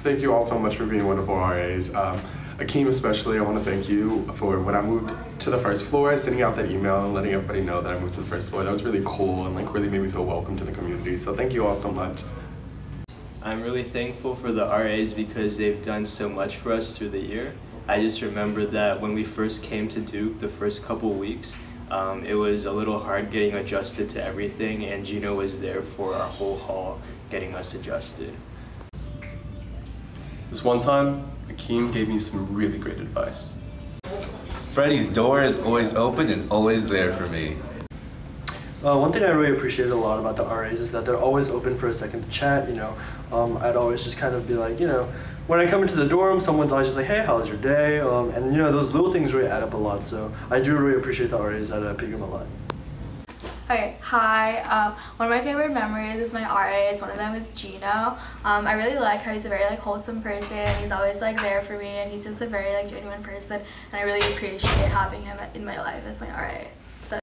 Thank you all so much for being wonderful RAs. Akeem especially, I want to thank you for when I moved to the first floor, sending out that email and letting everybody know that I moved to the first floor. That was really cool and like really made me feel welcome to the community. So thank you all so much. I'm really thankful for the RAs because they've done so much for us through the year. I just remember that when we first came to Duke the first couple weeks, it was a little hard getting adjusted to everything, and Gino was there for our whole hall getting us adjusted. This one time, Akeem gave me some really great advice. Freddie's door is always open and always there for me. One thing I really appreciate a lot about the RAs is that they're always open for a second to chat, you know. I'd always just kind of be like, you know, when I come into the dorm, someone's always just like, hey, how's your day? And you know, those little things really add up a lot, so I do really appreciate the RAs at Pegram a lot. Okay, hi. One of my favorite memories with my RAs, one of them is Gino. I really like how he's a very like wholesome person. He's always like there for me, and he's just a very like genuine person, and I really appreciate having him in my life as my RA. So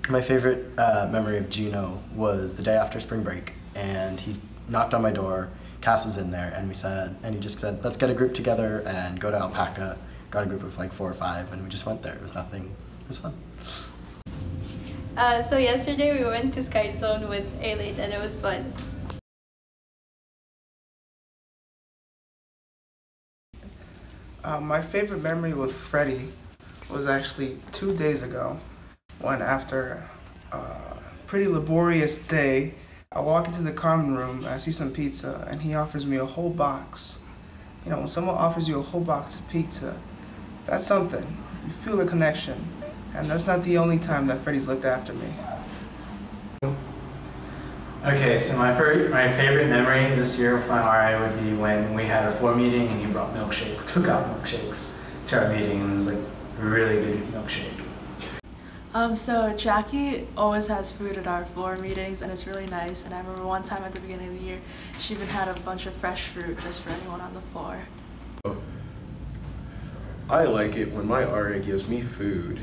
my favorite memory of Gino was the day after spring break, and he knocked on my door. Cass was in there, and he just said, let's get a group together and go to Alpaca. Got a group of like 4 or 5, and we just went there. It was nothing. It was fun. So yesterday we went to Sky Zone with Aileen, and it was fun. My favorite memory with Freddie was actually 2 days ago, when after a pretty laborious day, I walk into the common room, I see some pizza, and he offers me a whole box. You know, when someone offers you a whole box of pizza, that's something. You feel a connection, and that's not the only time that Freddie's looked after me. Okay, so my favorite memory this year with my RA would be when we had our floor meeting and he brought milkshakes, took out milkshakes to our meeting, and it was like a really good milkshake. So Jackie always has food at our floor meetings, and it's really nice. And I remember one time at the beginning of the year, she even had a bunch of fresh fruit just for anyone on the floor. I like it when my RA gives me food.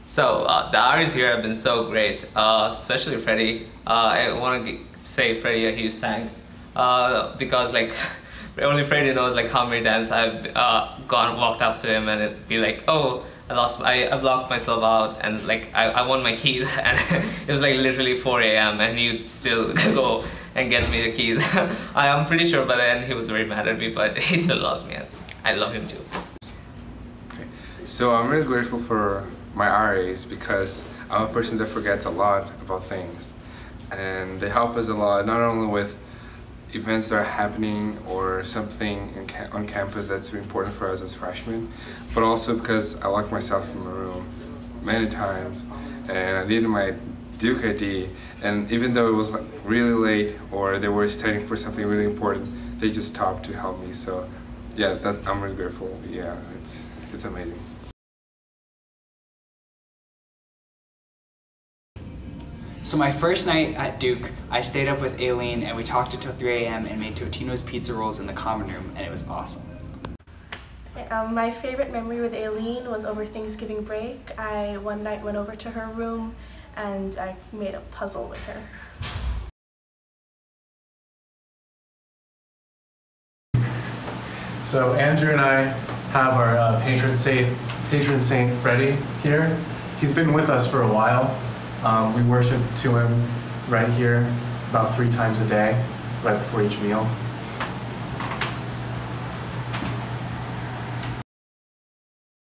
So the RAs here have been so great, especially Freddie. I want to say Freddie a huge thank because like only Freddie knows like how many times I've walked up to him and it'd be like, oh, I blocked myself out, and like I want my keys, and it was like literally 4 a.m. and he'd still go and get me the keys. I'm pretty sure by then he was very mad at me, but he still loves me, and I love him too. So I'm really grateful for my RAs because I'm a person that forgets a lot about things, and they help us a lot, not only with events that are happening or something on campus that's really important for us as freshmen, but also because I locked myself in my room many times and I needed my Duke ID, and even though it was like really late or they were studying for something really important, they just stopped to help me. So yeah, I'm really grateful. Yeah, it's amazing. So my first night at Duke, I stayed up with Aileen and we talked until 3 a.m. and made Totino's pizza rolls in the common room, and it was awesome. My favorite memory with Aileen was over Thanksgiving break. I one night went over to her room and I made a puzzle with her. So Andrew and I have our patron saint Freddie here. He's been with us for a while. We worship to him right here about 3 times a day, right before each meal.